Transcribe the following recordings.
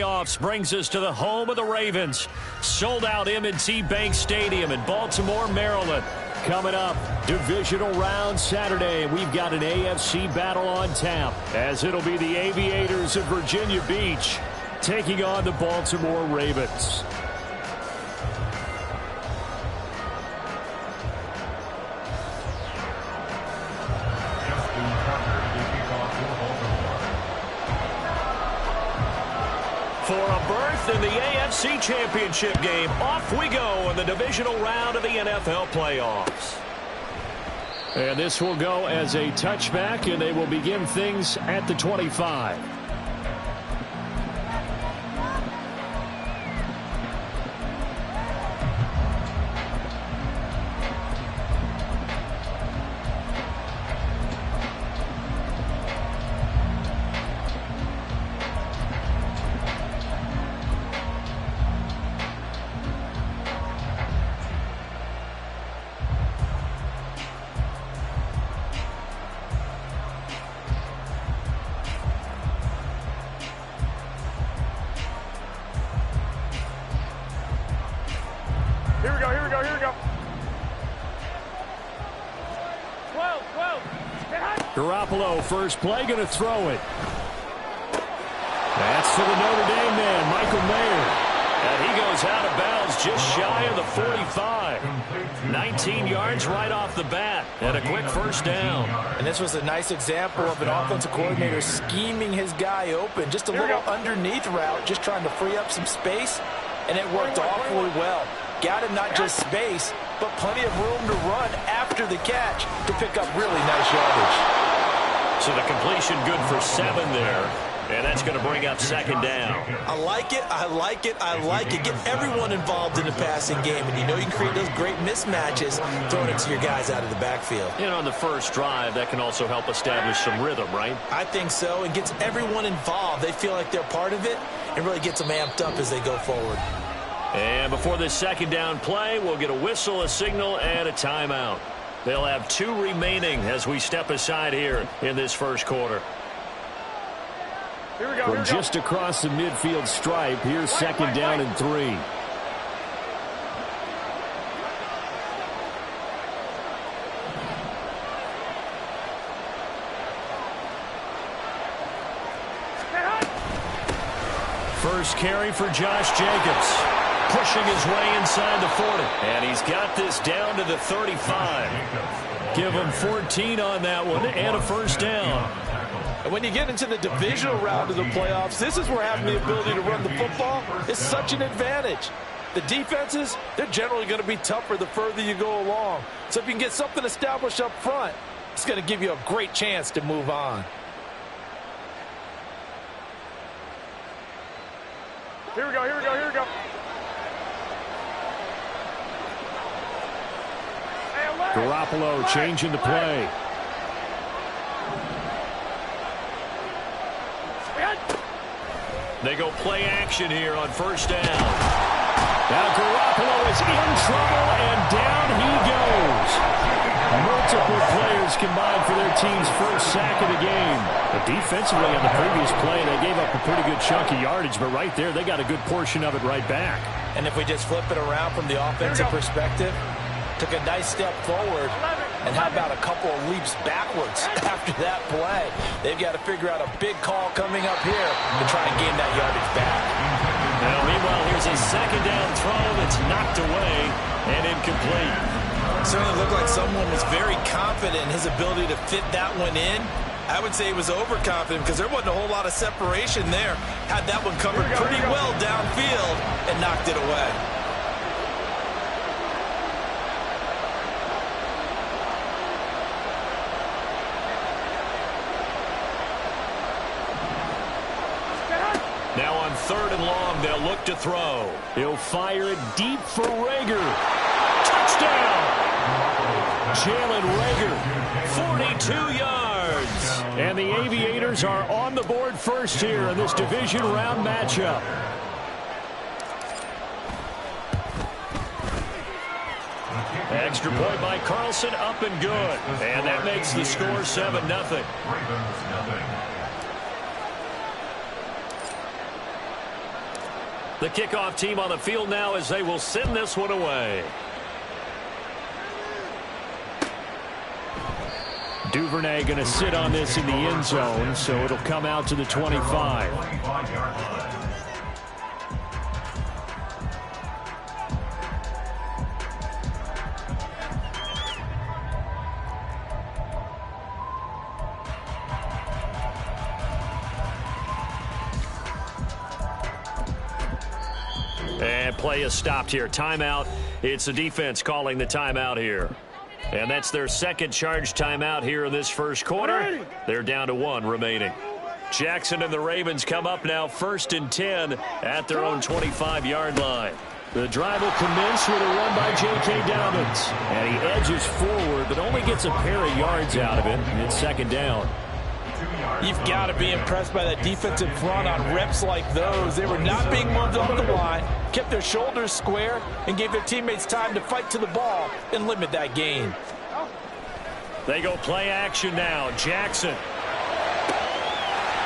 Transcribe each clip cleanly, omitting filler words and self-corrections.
playoffs brings us to the home of the Ravens. Sold out M&T Bank Stadium in Baltimore, Maryland. Coming up, divisional round Saturday. We've got an AFC battle on tap, as it'll be the Aviators of Virginia Beach taking on the Baltimore Ravens. For a berth in the AFC Championship game, off we go in the divisional round of the NFL playoffs. And this will go as a touchback, and they will begin things at the 25. Here we go. 12. Garoppolo, first play, going to throw it. That's to the Notre Dame man, Michael Mayer. And he goes out of bounds just shy of the 45. 19 yards right off the bat, and a quick first down. And this was a nice example of an offensive coordinator scheming his guy open. Just a little underneath route, just trying to free up some space, and it worked awfully well. Got him not just space, but plenty of room to run after the catch to pick up really nice yardage. So the completion good for 7 there. And that's going to bring up second down. I like it. Get everyone involved in the passing game. And you know you can create those great mismatches throwing it to your guys out of the backfield. And on the first drive, that can also help establish some rhythm, right? I think so. It gets everyone involved. They feel like they're part of it and really gets them amped up as they go forward. And before this second down play, we'll get a whistle, a signal, and a timeout. They'll have 2 remaining as we step aside here in this first quarter. From just across the midfield stripe, here's second down and 3. First carry for Josh Jacobs. Pushing his way inside the 40. And he's got this down to the 35. Give him 14 on that one and a first down. And when you get into the divisional round of the playoffs, this is where having the ability to run the football is such an advantage. The defenses, they're generally going to be tougher the further you go along. So if you can get something established up front, it's going to give you a great chance to move on. Here we go. Garoppolo changing the play. They go play action here on first down. Now Garoppolo is in trouble, and down he goes. Multiple players combined for their team's first sack of the game. But defensively on the previous play, they gave up a pretty good chunk of yardage, but right there, they got a good portion of it right back. And if we just flip it around from the offensive perspective, took a nice step forward, and how about a couple of leaps backwards after that play? They've got to figure out a big call coming up here to try and gain that yardage back. Now, meanwhile, here's a second down throw that's knocked away and incomplete. It certainly looked like someone was very confident in his ability to fit that one in. I would say he was overconfident because there wasn't a whole lot of separation there. Had that one covered pretty well downfield and knocked it away. Now on 3rd and long, they'll look to throw. He'll fire it deep for Reagor. Touchdown! Jalen Reagor, 42 yards. And the Aviators are on the board first here in this division round matchup. Extra point by Carlson, up and good. And that makes the score 7-0. The kickoff team on the field now as they will send this one away. Duvernay going to sit on this in the end zone, so it'll come out to the 25. And play is stopped here. Timeout. It's the defense calling the timeout here. And that's their second charge timeout here in this first quarter. They're down to 1 remaining. Jackson and the Ravens come up now 1st and 10 at their own 25-yard line. The drive will commence with a run by J.K. Dobbins. And he edges forward, but only gets a pair of yards out of it. It's 2nd down. You've got to be impressed by that defensive front on reps like those. They were not being moved off the line, kept their shoulders square, and gave their teammates time to fight to the ball and limit that gain. They go play action now. Jackson.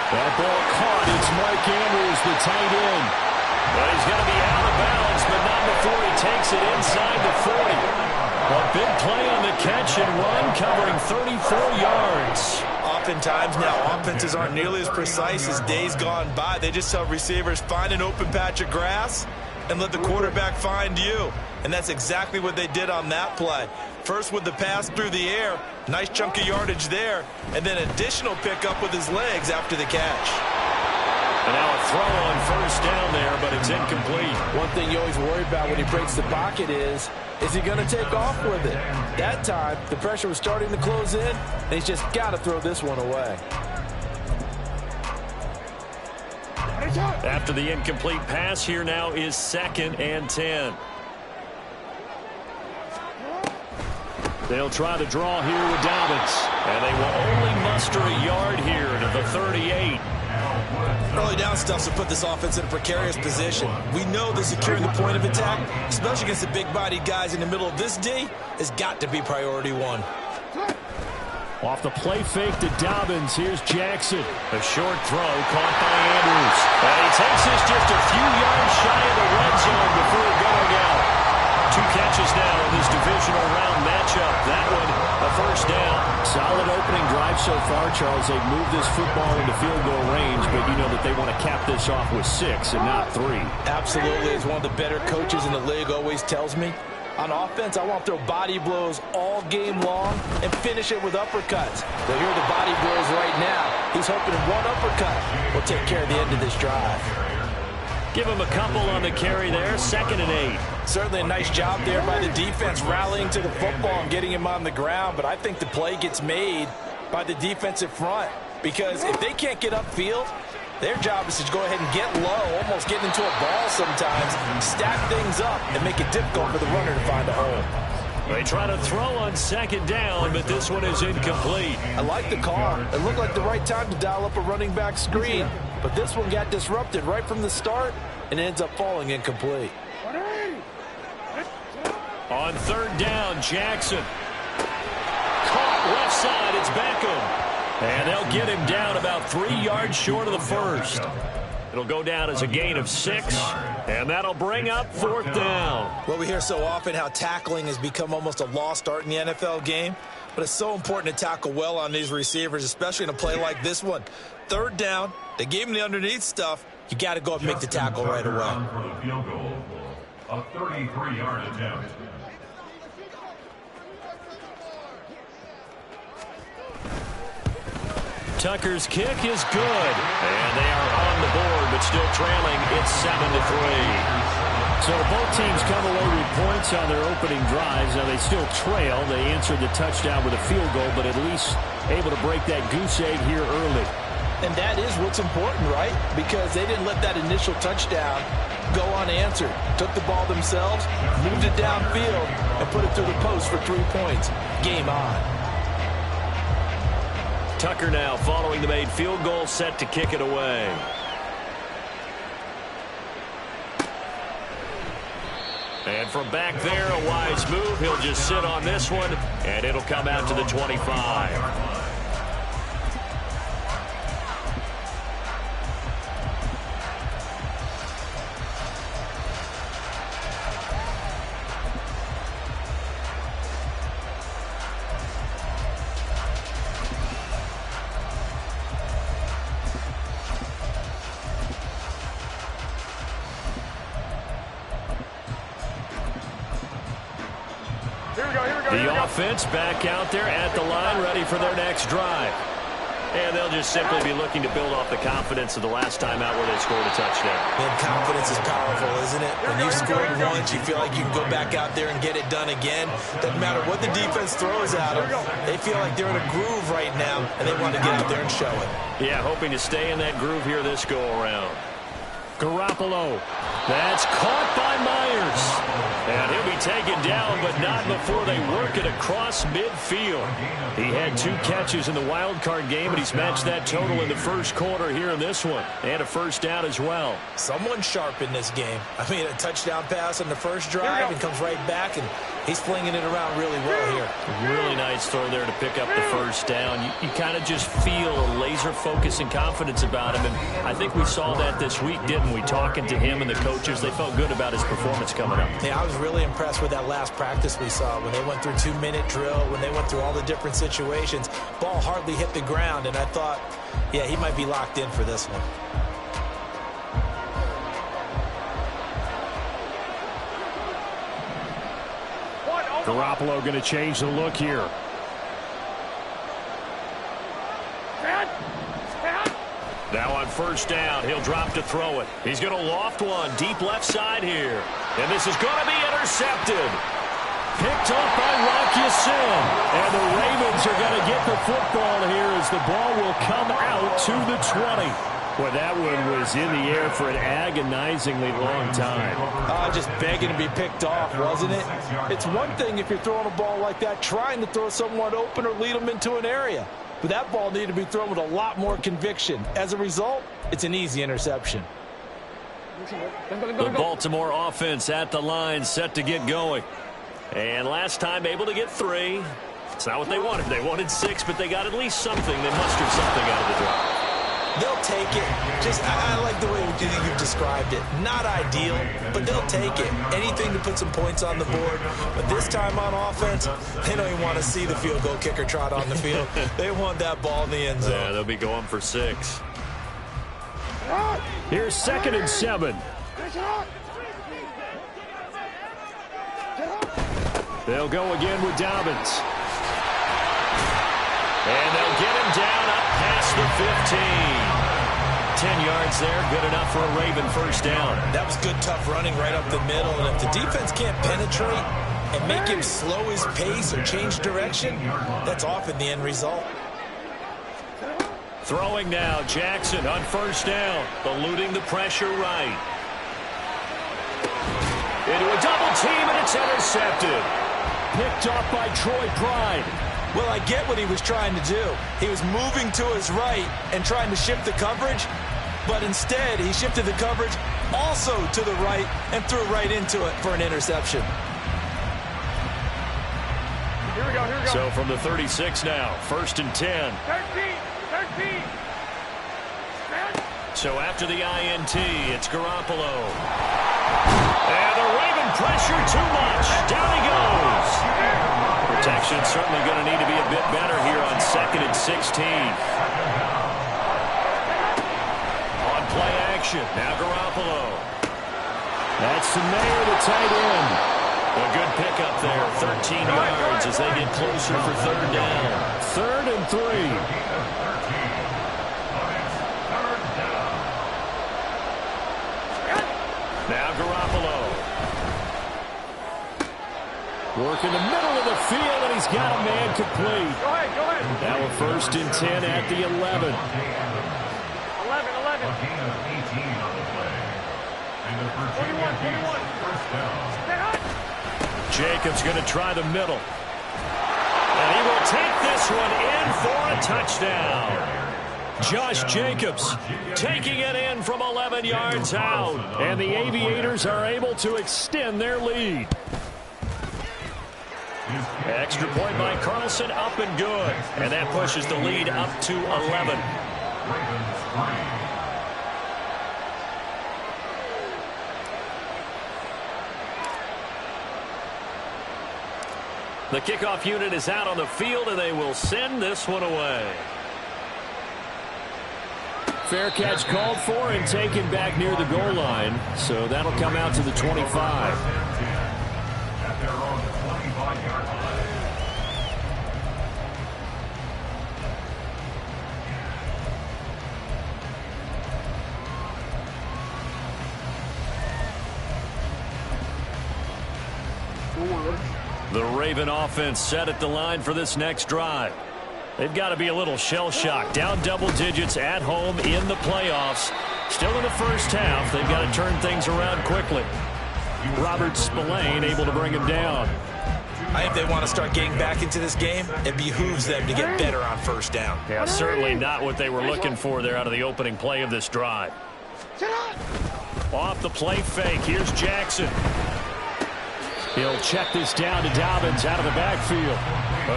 That ball caught. It's Mark Andrews, the tight end. But he's going to be out of bounds, but not before he takes it inside the 40. A big play on the catch and run, covering 34 yards. Oftentimes now, offenses aren't nearly as precise as days gone by. They just tell receivers, find an open patch of grass and let the quarterback find you. And that's exactly what they did on that play. First with the pass through the air, nice chunk of yardage there, and then additional pickup with his legs after the catch. And now a throw on 1st down there, but it's incomplete. One thing you always worry about when he breaks the pocket is he going to take off with it? That time, the pressure was starting to close in, and he's just got to throw this one away. After the incomplete pass, here now is 2nd and 10. They'll try the draw here with Dobbins, and they will only muster a yard here to the 38. Early down stuffs will put this offense in a precarious position. We know that securing the point of attack, especially against the big-bodied guys in the middle of this D, has got to be priority 1. Off the play fake to Dobbins, here's Jackson. A short throw caught by Andrews. And he takes this just a few yards shy of the red zone before going out. 2 catches now in this divisional round matchup. That one, a 1st down. Solid opening drive so far, Charles. They've moved this football into field goal range, but you know that they want to cap this off with 6 and not 3. Absolutely. As one of the better coaches in the league always tells me, on offense, I want to throw body blows all game long and finish it with uppercuts. Well, here are the body blows right now. He's hoping one uppercut will take care of the end of this drive. Give him a couple on the carry there. 2nd and 8. Certainly a nice job there by the defense rallying to the football and getting him on the ground, but I think the play gets made by the defensive front because if they can't get upfield, their job is to go ahead and get low, almost get into a ball sometimes, stack things up, and make it difficult for the runner to find a hole. They try to throw on 2nd down, but this one is incomplete. I like the call. It looked like the right time to dial up a running back screen, but this one got disrupted right from the start and ends up falling incomplete. On 3rd down, Jackson. Caught left side, it's Beckham. And they'll get him down about 3 yards short of the 1st. It'll go down as a gain of 6, and that'll bring up 4th down. Well, we hear so often how tackling has become almost a lost art in the NFL game, but it's so important to tackle well on these receivers, especially in a play like this one. 3rd down, they gave him the underneath stuff. You got to go and make the tackle right away. For the field goal, a 33-yard attempt. Tucker's kick is good, and they are on the board, but still trailing. It's 7-3. So both teams come away with points on their opening drives. Now they still trail. They answered the touchdown with a field goal, but at least able to break that goose egg here early. And that is what's important, right? Because they didn't let that initial touchdown go unanswered. Took the ball themselves, moved it downfield, and put it through the post for 3 points. Game on. Tucker now following the made field goal, set to kick it away. And from back there, a wise move. He'll just sit on this one, and it'll come out to the 25. The offense back out there at the line, ready for their next drive. And they'll just simply be looking to build off the confidence of the last time out where they scored a touchdown. And confidence is powerful, isn't it? When you've scored once, you feel like you can go back out there and get it done again. Doesn't matter what the defense throws at them. They feel like they're in a groove right now, and they want to get out there and show it. Yeah, hoping to stay in that groove here this go-around. Garoppolo. That's caught by Myers. And he'll be taken down, but not before they work it across midfield. He had 2 catches in the wild card game, and he's matched that total in the first quarter here in this one. And a first down as well. Someone sharp in this game. I mean, a touchdown pass on the first drive and comes right back, and he's flinging it around really well here. Really nice throw there to pick up the first down. You kind of just feel a laser focus and confidence about him, and I think we saw that this week, didn't we? Talking to him and the coaches, they felt good about his performance coming up. Yeah, I was really impressed with that last practice we saw when they went through 2-minute drill, when they went through all the different situations. Ball hardly hit the ground, and I thought, yeah, he might be locked in for this one. Garoppolo going to change the look here. Now on first down, he'll drop to throw it. He's going to loft one deep left side here. And this is going to be intercepted. Picked up by Rock Ya-Sin. And the Ravens are going to get the football here as the ball will come out to the 20. Well, that one was in the air for an agonizingly long time. Just begging to be picked off, wasn't it? It's one thing if you're throwing a ball like that, trying to throw someone open or lead them into an area. But that ball needed to be thrown with a lot more conviction. As a result, it's an easy interception. The Baltimore offense at the line, set to get going. And last time able to get 3. It's not what they wanted. They wanted 6, but they got at least something. They mustered something out of the drive. They'll take it. I like the way you've described it. Not ideal, but they'll take it. Anything to put some points on the board. But this time on offense, they don't even want to see the field goal kicker trot on the field. They want that ball in the end zone. Yeah, they'll be going for 6. Here's 2nd and 7. They'll go again with Dobbins. And they'll get him down up past the 15. 10 yards there, good enough for a Raven first down. That was good, tough running right up the middle. And if the defense can't penetrate and make him slow his pace or change direction, that's often the end result. Throwing now, Jackson on first down, eluding the pressure right. Into a double team, and it's intercepted. Picked up by Troy Pride. Well, I get what he was trying to do. He was moving to his right and trying to shift the coverage, but instead he shifted the coverage also to the right and threw right into it for an interception. Here we go, here we go. So from the 36 now, 1st and 10. 13. So after the INT, it's Garoppolo. And the Raven pressure too much. Down he goes. Protection certainly going to need to be a bit better here on 2nd and 16. On play action, now Garoppolo. That's the Mayer, the tight end. A good pickup there, 13 yards as they get closer for 3rd down. 3rd and 3. Now Garoppolo. Work in the middle of the field, and he's got a man complete. Go ahead. Now a 1st and 10 at the 11. 11. A gain of 18 on the play. And the first 21. first down. Jacobs going to try the middle. And he will take this one in for a touchdown. Josh Jacobs taking it in from 11 yards out. And the Aviators are able to extend their lead. Extra point by Carlson, up and good. And that pushes the lead up to 11. The kickoff unit is out on the field, and they will send this one away. Fair catch called for and taken back near the goal line. So that'll come out to the 25. At their own 25-yard line. The Raven offense set at the line for this next drive. They've got to be a little shell-shocked. Down double digits at home in the playoffs. Still in the first half. They've got to turn things around quickly. Robert Spillane able to bring him down. I think they want to start getting back into this game. It behooves them to get better on first down. Yeah, certainly not what they were looking for there out of the opening play of this drive. Off the play fake. Here's Jackson. He'll check this down to Dobbins out of the backfield.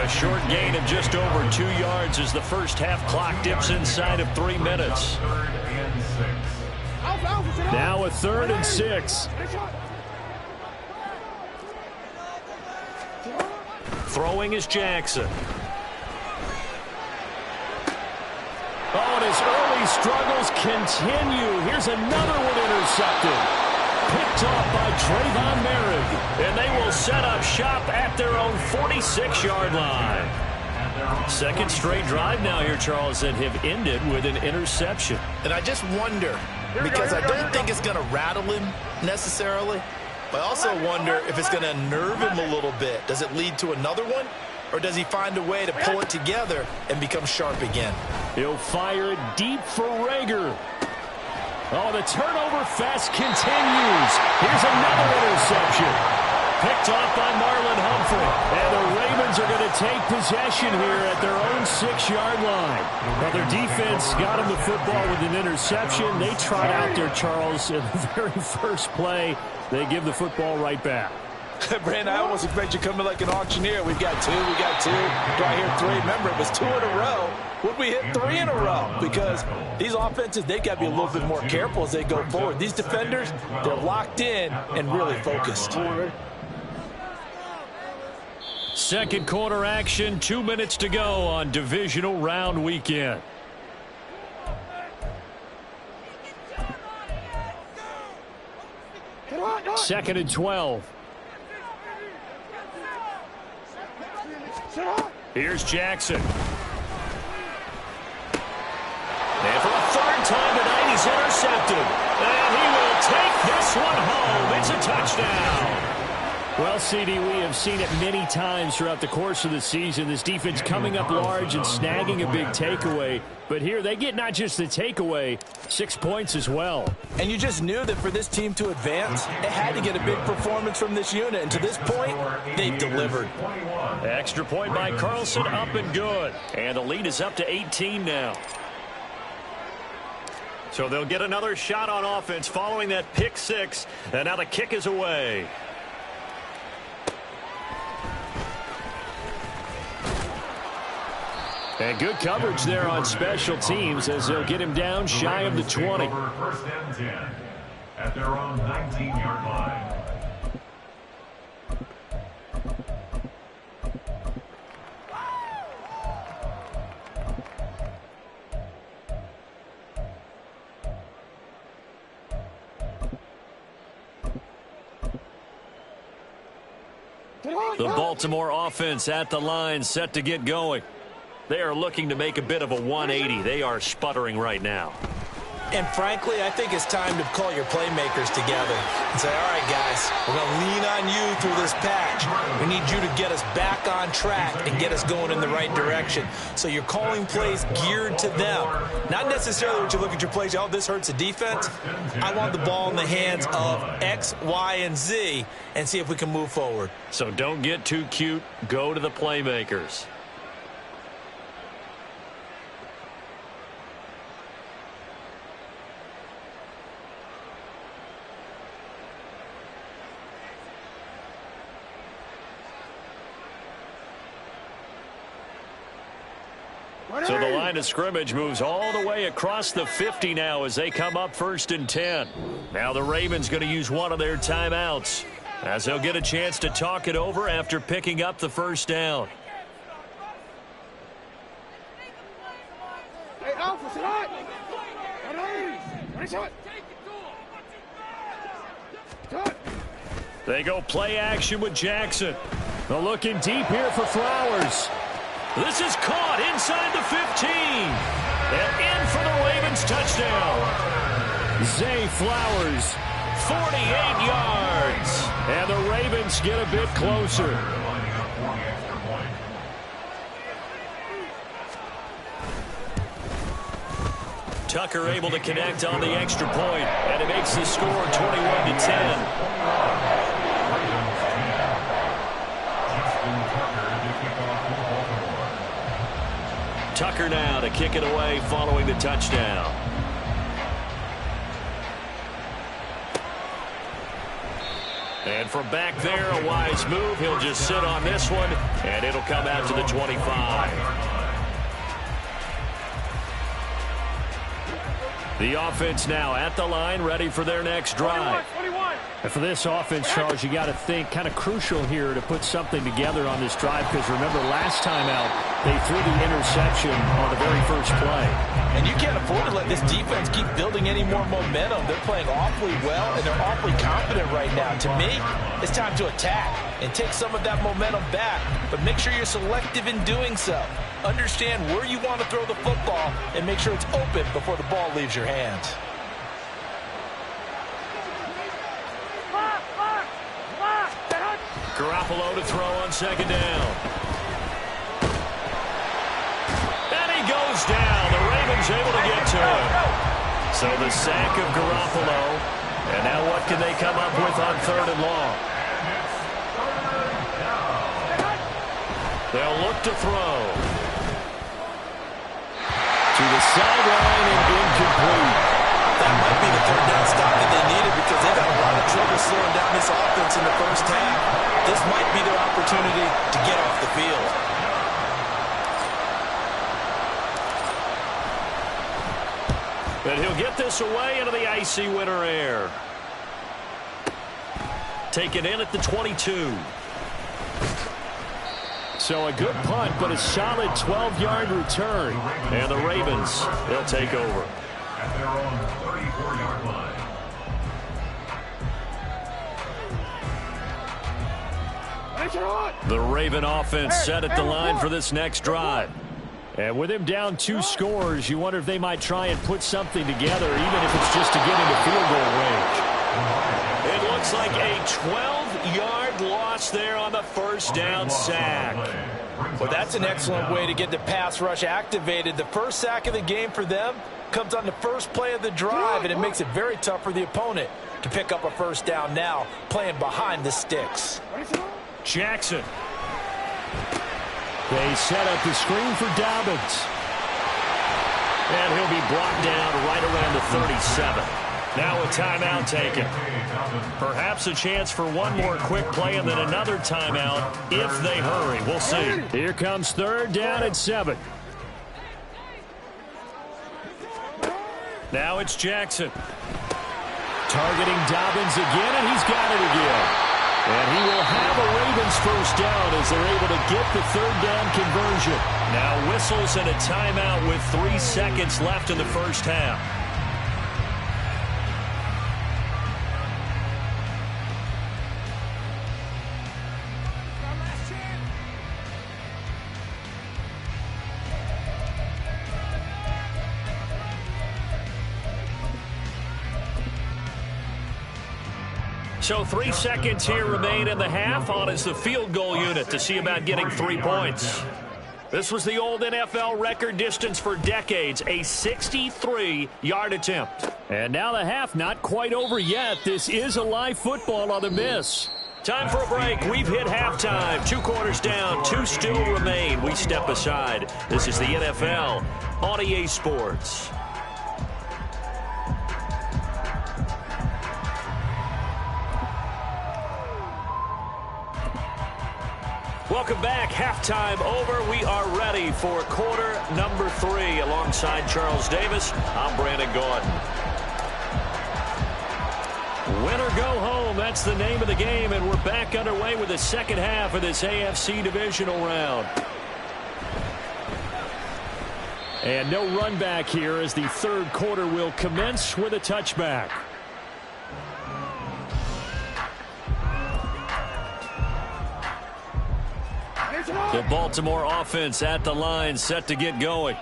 A short gain of just over 2 yards as the first half clock dips inside of 3 minutes. Now a 3rd and 6. Throwing is Jackson. Oh, and his early struggles continue. Here's another one intercepted. Picked off by Trayvon Merrick. And they will set up shop at their own 46-yard line. Second straight drive now here, Charles, that have ended with an interception. And I just wonder, because I don't think it's going to rattle him necessarily, but I also wonder if it's going to nerve him a little bit. Does it lead to another one? Or does he find a way to pull it together and become sharp again? He'll fire it deep for Rager. Oh, the turnover fest continues. Here's another interception. Picked off by Marlon Humphrey. And the Ravens are going to take possession here at their own 6-yard line. Now, their defense got them the football with an interception. They trot out there, Charles, in the very first play. They give the football right back. Brandon, I almost expect you to come in like an auctioneer. We've got 2, we got 2. Do I hear 3? Remember, it was 2 in a row. Would we hit 3 in a row? Because these offenses, they got to be a little bit more careful as they go forward. These defenders, they're locked in and really focused. Second quarter action, 2 minutes to go on divisional round weekend. Second and 12. Here's Jackson. And for a 3rd time tonight, he's intercepted. And he will take this one home. It's a touchdown. Well, CD, we have seen it many times throughout the course of the season. This defense coming up large and snagging a big takeaway. But here they get not just the takeaway, 6 points as well. And you just knew that for this team to advance, it had to get a big performance from this unit. And to this point, they've delivered. Extra point by Carlson, up and good. And the lead is up to 18 now. So they'll get another shot on offense following that pick 6. And now the kick is away. And good coverage there on special teams as they'll get him down shy of the 20. 1st and 10 at their own 19-yard line. The Baltimore offense at the line, set to get going. They are looking to make a bit of a 180. They are sputtering right now. And frankly, I think it's time to call your playmakers together and say, all right, guys, we're going to lean on you through this patch. We need you to get us back on track and get us going in the right direction. So you're calling plays geared to them. Not necessarily what you look at your plays, oh, this hurts the defense. I want the ball in the hands of X, Y, and Z and see if we can move forward. So don't get too cute. Go to the playmakers. So the line of scrimmage moves all the way across the 50 now as they come up 1st and 10. Now the Ravens going to use one of their timeouts as they'll get a chance to talk it over after picking up the first down. They go play action with Jackson. They're looking deep here for Flowers. This is caught inside the 15. And in for the Ravens touchdown. Zay Flowers, 48 yards. And the Ravens get a bit closer. Lining up for the extra point. Tucker able to connect on the extra point, and it makes the score 21-10. Tucker now to kick it away following the touchdown. And from back there, a wise move. He'll just sit on this one, and it'll come out to the 25. The offense now at the line, ready for their next drive. 21. And for this offense, Charles, you got to think kind of crucial here to put something together on this drive, because remember last time out they threw the interception on the very first play. And you can't afford to let this defense keep building any more momentum. They're playing awfully well, and they're awfully confident right now. To me, it's time to attack and take some of that momentum back, but make sure you're selective in doing so. Understand where you want to throw the football and make sure it's open before the ball leaves your hands. Garoppolo to throw on second down. And he goes down. The Ravens able to get to him. So the sack of Garoppolo. And now what can they come up with on third and long? They'll look to throw. To the sideline and incomplete. That might be the third down stop that they needed, because they've had a lot of trouble slowing down this offense in the first half. This might be their opportunity to get off the field. And he'll get this away into the icy winter air. Taken in at the 22. So a good punt, but a solid 12-yard return. And the Ravens, they'll take over. At their own 34-yard line. The Raven offense set at the line for this next drive. And with him down 2 scores, you wonder if they might try and put something together, even if it's just to get into field goal range. It looks like a 12-yard loss there on the first down sack. Well, that's an excellent way to get the pass rush activated. The first sack of the game for them comes on the first play of the drive, and it makes it very tough for the opponent to pick up a first down now, playing behind the sticks. Jackson. They set up the screen for Dobbins. And he'll be brought down right around the 37. Now a timeout taken. Perhaps a chance for one more quick play and then another timeout if they hurry. We'll see. Here comes third down at 7. Now it's Jackson. Targeting Dobbins again, and he's got it again. And he will have a Ravens first down as they're able to get the third down conversion. Now whistles and a timeout with 3 seconds left in the first half. So 3 seconds here remain in the half. On is the field goal unit to see about getting 3 points. This was the old NFL record distance for decades, a 63-yard attempt. And now the half not quite over yet. This is a live football on the miss. Time for a break. We've hit halftime. 2 quarters down, 2 still remain. We step aside. This is the NFL on EA Sports. Welcome back. Halftime over. We are ready for quarter number 3. Alongside Charles Davis, I'm Brandon Gordon. Win or go home, that's the name of the game, and we're back underway with the second half of this AFC divisional round. And no run back here as the third quarter will commence with a touchback. The Baltimore offense at the line, set to get going.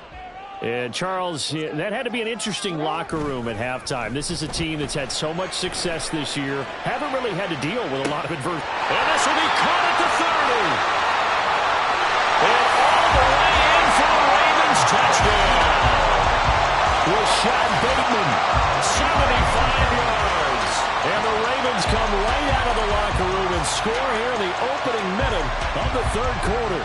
And, Charles, that had to be an interesting locker room at halftime. This is a team that's had so much success this year, haven't really had to deal with a lot of adversity. And this will be caught at the 30. And all the way in for the Ravens touchdown. Rashad Bateman, 75 yards. And the Ravens come right out of the locker room and score here in the opening minute of the third quarter.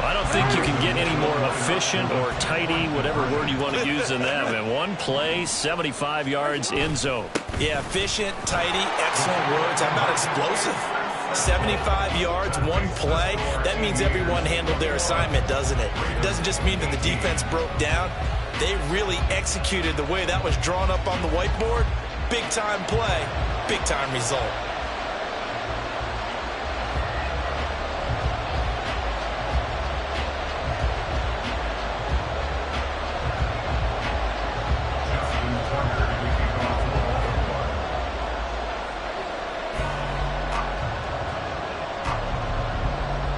I don't think you can get any more efficient or tidy, whatever word you want to use in that. And one play, 75 yards, end zone. Yeah, efficient, tidy, excellent words. How about explosive? 75 yards, one play. That means everyone handled their assignment, doesn't it? It doesn't just mean that the defense broke down. They really executed the way that was drawn up on the whiteboard. Big-time play, big-time result.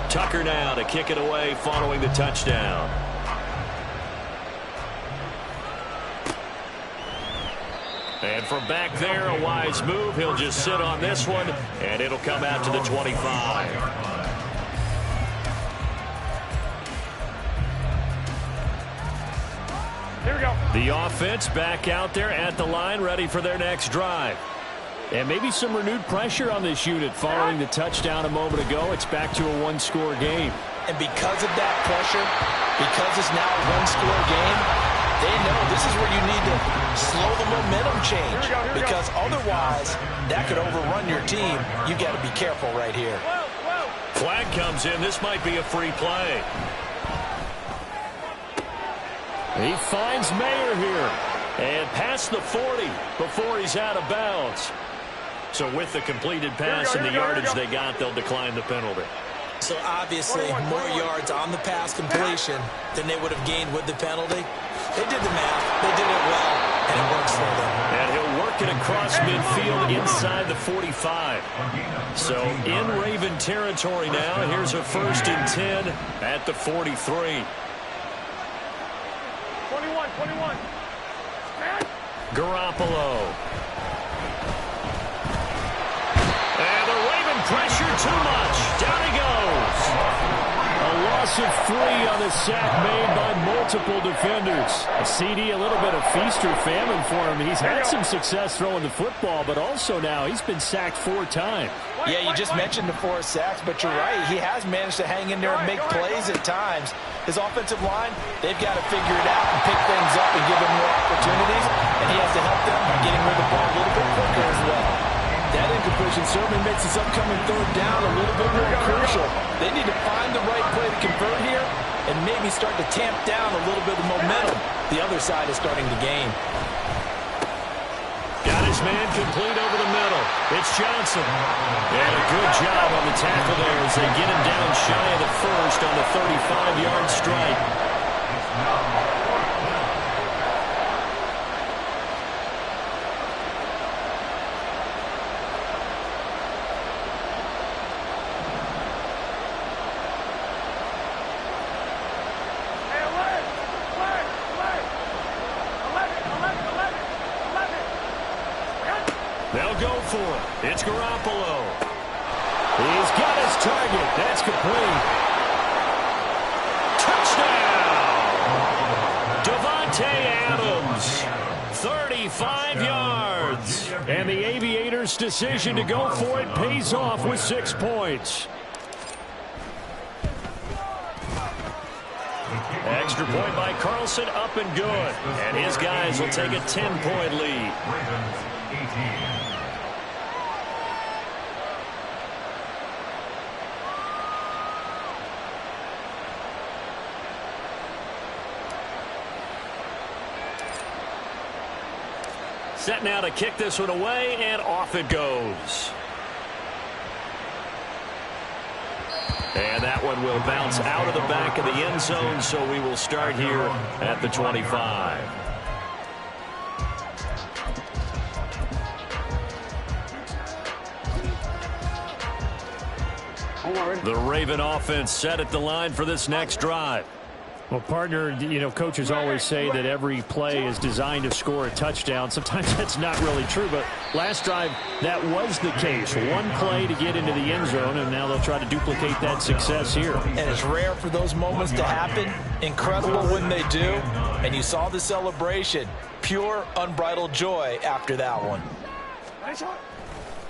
Tucker now to kick it away following the touchdown. And from back there, a wise move. He'll just sit on this one, and it'll come out to the 25. Here we go. The offense back out there at the line, ready for their next drive. And maybe some renewed pressure on this unit following the touchdown a moment ago. It's back to a one-score game. And because of that pressure, because it's now a one-score game, they know this is where you need to slow the momentum change. Because otherwise, that could overrun your team. You got to be careful right here. Flag comes in. This might be a free play. He finds Mayer here. And past the 40 before he's out of bounds. So with the completed pass and the yardage they got, they'll decline the penalty. So obviously, more yards on the pass completion than they would have gained with the penalty. They did the math. They did it well, and it works for them. And he'll work it across midfield inside the 45. So in Raven territory now. Here's a 1st and 10 at the 43. 21. Garoppolo. And the Raven pressure too much. Down he goes. A loss of 3 on the sack made by multiple defenders. A CD, a little bit of feast or famine for him. He's had some success throwing the football, but also now he's been sacked 4 times. Yeah, you just mentioned the 4 sacks, but you're right. He has managed to hang in there and make plays at times. His offensive line, they've got to figure it out and pick things up and give him more opportunities, and he has to help them by getting rid of the ball a little bit quicker as well. That incompletion certainly makes this upcoming 3rd down a little bit more crucial. They need to find the right play to convert here and maybe start to tamp down a little bit of momentum. The other side is starting to gain. Got his man complete over the middle. It's Johnson. And a good job on the tackle there as they get him down shy of the 1st on the 35-yard strike. They'll go for it. It's Garoppolo. He's got his target. That's complete. Touchdown! Davante Adams. 35 yards. And the Aviators' decision to go for it pays off with 6 points. Extra point by Carlson, up and good. And his guys will take a 10-point lead. Ravens 18. Set now to kick this one away, and off it goes. And that one will bounce out of the back of the end zone, so we will start here at the 25. The Raven offense set at the line for this next drive. Well, partner, you know, coaches always say that every play is designed to score a touchdown. Sometimes that's not really true, but last drive, that was the case. One play to get into the end zone, and now they'll try to duplicate that success here. And it's rare for those moments to happen. Incredible when they do. And you saw the celebration. Pure, unbridled joy after that one.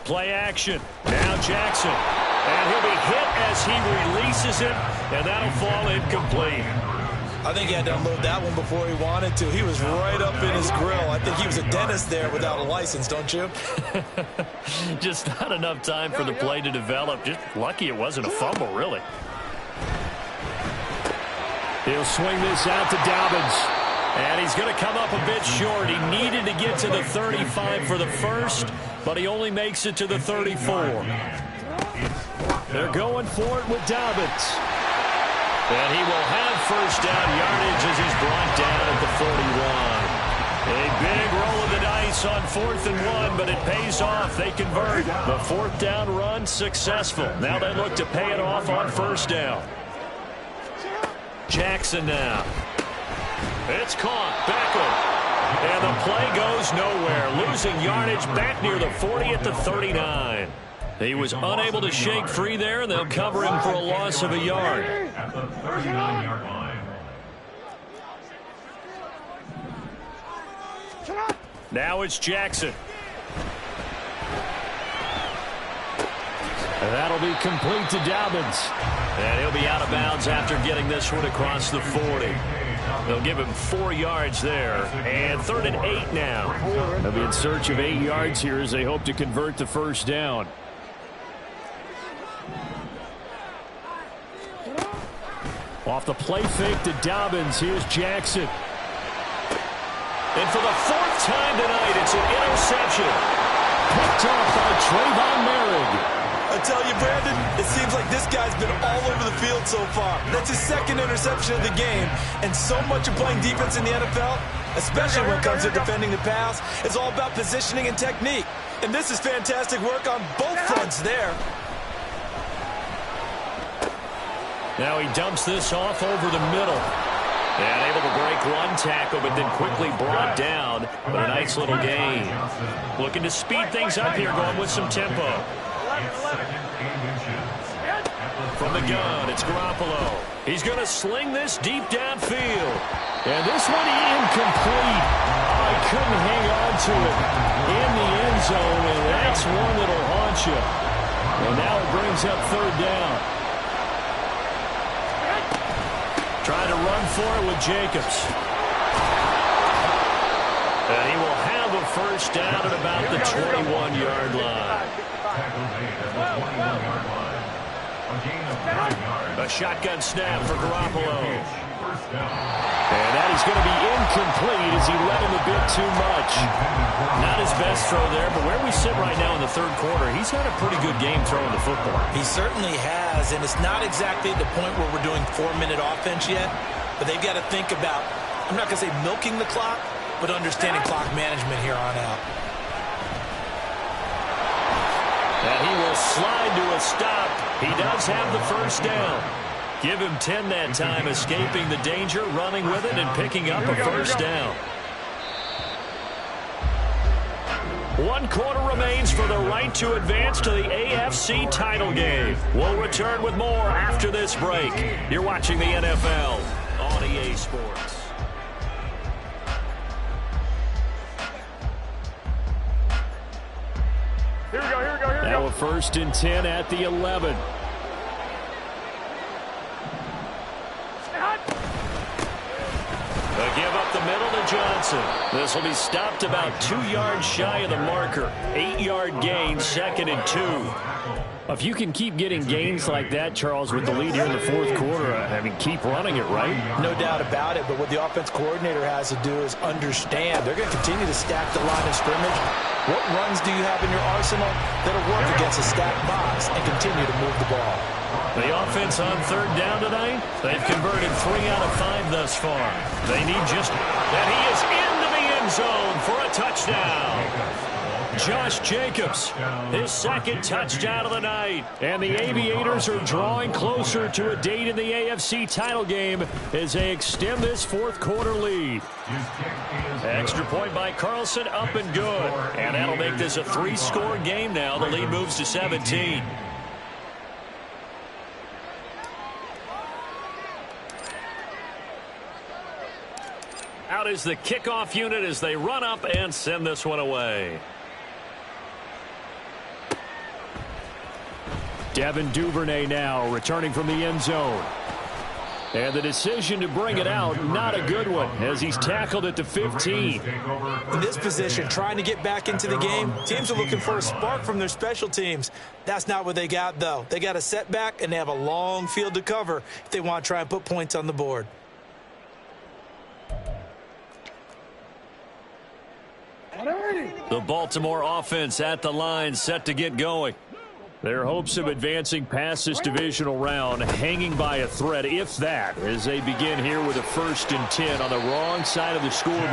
Play action. Now Jackson. And he'll be hit as he releases it, and that'll fall incomplete. I think he had to unload that one before he wanted to. He was right up in his grill. I think he was a dentist there without a license, don't you? Just not enough time for the play to develop. Just lucky it wasn't a fumble, really. He'll swing this out to Dobbins. And he's going to come up a bit short. He needed to get to the 35 for the first, but he only makes it to the 34. They're going for it with Dobbins. And he will have first down yardage as he's brought down at the 41. A big roll of the dice on 4th and 1, but it pays off. They convert. The 4th down run successful. Now they look to pay it off on first down. Jackson now. It's caught. Beckham. And the play goes nowhere. Losing yardage back near the 40 at the 39. He was unable to shake free there, and they'll cover him for a loss of a yard. At the 39-yard line. Now it's Jackson. And that'll be complete to Dobbins. And he'll be out of bounds after getting this one across the 40. They'll give him 4 yards there. And 3rd and 8 now. They'll be in search of 8 yards here as they hope to convert the first down. Off the play fake to Dobbins. Here's Jackson. And for the 4th time tonight, it's an interception. Picked off by Trayvon Merrick. I tell you, Brandon, it seems like this guy's been all over the field so far. That's his 2nd interception of the game. And so much of playing defense in the NFL, especially when it comes to defending the pass, is all about positioning and technique. And this is fantastic work on both fronts there. Now he dumps this off over the middle. And able to break one tackle, but then quickly brought down. But a nice little gain. Looking to speed things up here, going with some tempo. From the gun, it's Garoppolo. He's going to sling this deep downfield. And this one incomplete. Oh, he couldn't hang on to it in the end zone, and that's one that'll haunt you. And now it brings up 3rd down. Trying to run for it with Jacobs. And he will have a first down at about the 21-yard line. A shotgun snap for Garoppolo. And that is going to be incomplete as he led him a bit too much. Not his best throw there, but where we sit right now in the 3rd quarter, he's had a pretty good game throwing the football. He certainly has, and it's not exactly at the point where we're doing 4-minute offense yet, but they've got to think about, I'm not going to say milking the clock, but understanding clock management here on out. And he will slide to a stop. He does have the first down. Give him 10 that time, escaping the danger, running with it, and picking up a first down. 1 quarter remains for the right to advance to the AFC title game. We'll return with more after this break. You're watching the NFL on EA Sports. Here we go, here we go, here we go. Now a 1st and 10 at the 11. They give up the middle to Johnson. This will be stopped about 2 yards shy of the marker. 8-yard gain, 2nd and 2. If you can keep getting gains like that, Charles, with the lead here in the 4th quarter, I mean, keep running it, right? No doubt about it, but what the offense coordinator has to do is understand. They're going to continue to stack the line of scrimmage. What runs do you have in your arsenal that'll work against a stacked box and continue to move the ball? The offense on 3rd down tonight, they've converted 3 out of 5 thus far. They need just, and he is into the end zone for a touchdown. Josh Jacobs, his second touchdown of the night. And the Aviators are drawing closer to a date in the AFC title game as they extend this fourth quarter lead. Extra point by Carlson, up and good. And that'll make this a 3-score game now. The lead moves to 17. Out is the kickoff unit as they run up and send this one away. Devin Duvernay now returning from the end zone. And the decision to bring it out, not a good one, as he's tackled at the 15. In this position, trying to get back into the game, teams are looking for a spark from their special teams. That's not what they got, though. They got a setback, and they have a long field to cover if they want to try and put points on the board. The Baltimore offense at the line, set to get going. Their hopes of advancing past this divisional round hanging by a thread, if that, as they begin here with a 1st and 10 on the wrong side of the scoreboard.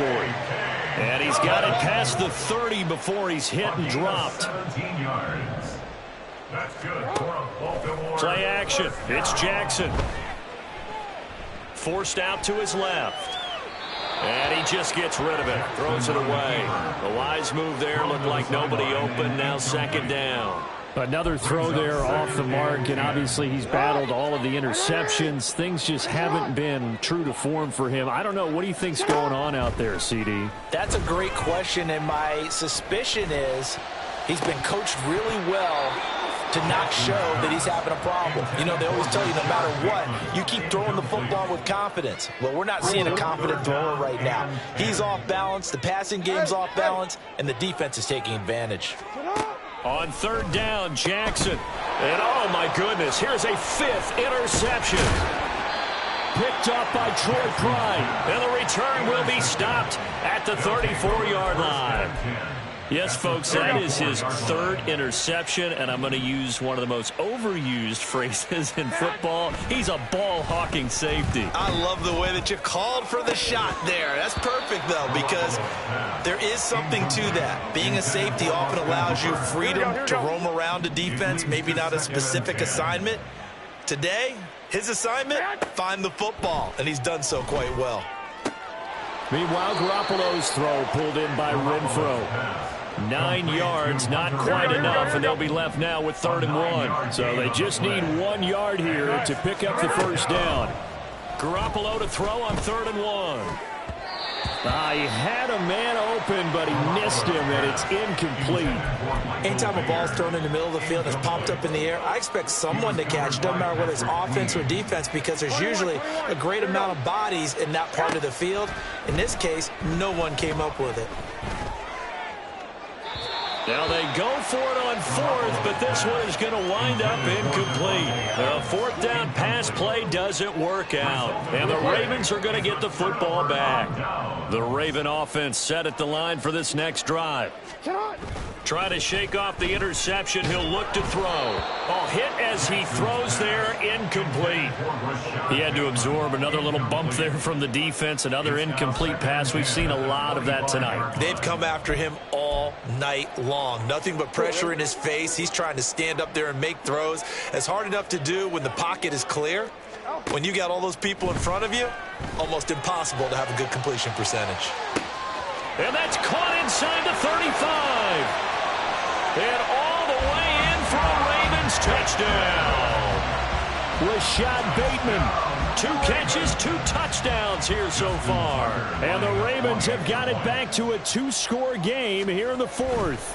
And he's got it past the 30 before he's hit and dropped. 17 yards. That's good for a Baltimore. Play action. It's Jackson. Forced out to his left. And he just gets rid of it. Throws it away. A wise move there. Looked like nobody open. Now 2nd down. Another throw there off the mark, and obviously he's battled all of the interceptions. Things just haven't been true to form for him. I don't know. What do you think's going on out there, CD? That's a great question, and my suspicion is he's been coached really well to not show that he's having a problem. You know, they always tell you no matter what, you keep throwing the football with confidence. Well, we're not seeing a confident thrower right now. He's off balance, the passing game's off balance, and the defense is taking advantage. On 3rd down, Jackson. And oh my goodness, here's a 5th interception. Picked up by Troy Pride. And the return will be stopped at the 34-yard line. Yes, folks, that is his 3rd interception, and I'm going to use one of the most overused phrases in football. He's a ball-hawking safety. I love the way that you called for the shot there. That's perfect, though, because there is something to that. Being a safety often allows you freedom to roam around a defense, maybe not a specific assignment. Today, his assignment, find the football, and he's done so quite well. Meanwhile, Garoppolo's throw pulled in by Renfro. 9 yards, not quite enough, and they'll be left now with 3rd and 1. So they just need 1 yard here to pick up the 1st down. Garoppolo to throw on 3rd and 1. He had a man open, but he missed him, and it's incomplete. Anytime a ball's thrown in the middle of the field and it's popped up in the air, I expect someone to catch, no matter whether it's offense or defense, because there's usually a great amount of bodies in that part of the field. In this case, no one came up with it. Now they go for it on 4th, but this one is going to wind up incomplete. The 4th down pass play doesn't work out, and the Ravens are going to get the football back. The Raven offense set at the line for this next drive. Try to shake off the interception. He'll look to throw. Hit as he throws there, incomplete. He had to absorb another little bump there from the defense, another incomplete pass. We've seen a lot of that tonight. They've come after him all night long. Nothing but pressure in his face. He's trying to stand up there and make throws. It's hard enough to do when the pocket is clear. When you got all those people in front of you, almost impossible to have a good completion percentage. And that's caught inside the 35. And all the way in for a Ravens touchdown. Rashad Bateman, 2 catches, 2 touchdowns here so far. And the Ravens have got it back to a 2-score game here in the 4th.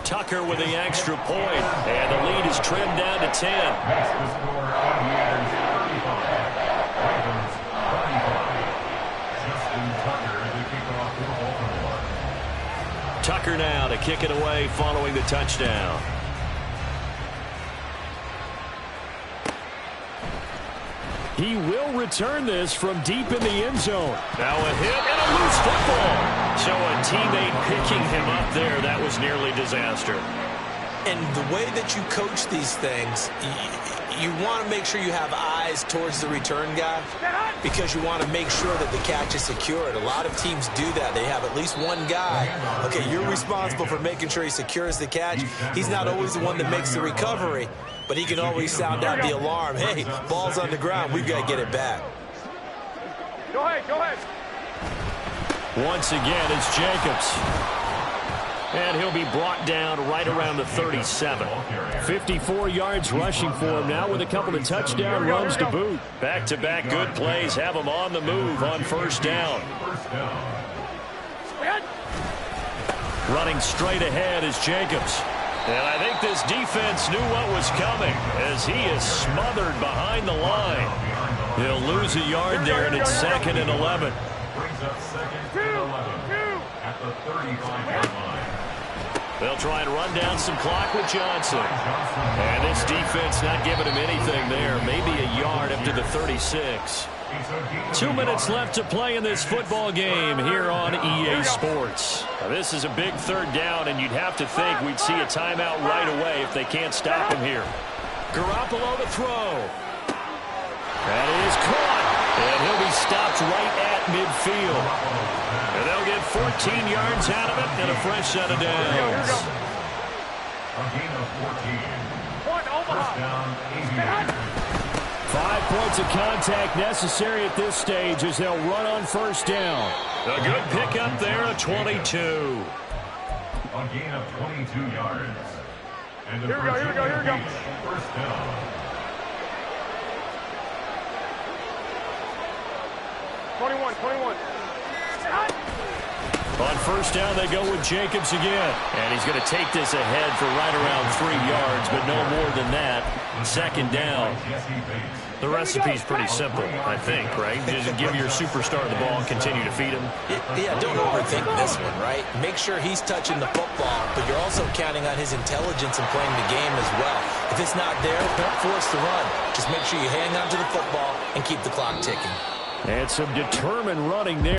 Tucker with the extra point, and the lead is trimmed down to 10. That's the score on the Ravens 35. Justin Tucker, the kickoff for Baltimore. Tucker now to kick it away following the touchdown. He will return this from deep in the end zone. Now a hit and a loose football. So a teammate picking him up there. That was nearly disaster. And the way that you coach these things, you want to make sure you have eyes towards the return guy because you want to make sure that the catch is secured. A lot of teams do that. They have at least one guy. Okay, you're responsible for making sure he secures the catch. He's not always the one that makes the recovery, but he can always sound out the alarm. Hey, ball's on the ground. We've got to get it back. Go ahead, go ahead. Once again, it's Jacobs. And he'll be brought down right around the 37. 54 yards rushing for him now with a couple of touchdown runs to boot. Back-to-back good plays have him on the move on first down. Running straight ahead is Jacobs. And I think this defense knew what was coming as he is smothered behind the line. He'll lose a yard there, and it's 2nd and 11. Brings up 2nd and 11 at the 35-yard line. They'll try and run down some clock with Johnson. And this defense not giving him anything there. Maybe a yard up to the 36. 2 minutes left to play in this football game here on EA Sports. Now, this is a big third down, and you'd have to think we'd see a timeout right away if they can't stop him here. Garoppolo to throw. That is caught. And he'll be stopped right at midfield. And they'll get 14 yards out of it and a fresh set of downs. A gain of 14. First down, 88. 5 points of contact necessary at this stage as they'll run on first down. A good pickup there, a 22. A gain of 22 yards. And Here we go. First down. On first down, they go with Jacobs again. And he's going to take this ahead for right around 3 yards, but no more than that. Second down. The recipe's pretty simple, I think, right? Just give your superstar the ball and continue to feed him. Yeah, don't overthink this one, right? Make sure he's touching the football, but you're also counting on his intelligence in playing the game as well. If it's not there, don't force the run. Just make sure you hang on to the football and keep the clock ticking. And some determined running there.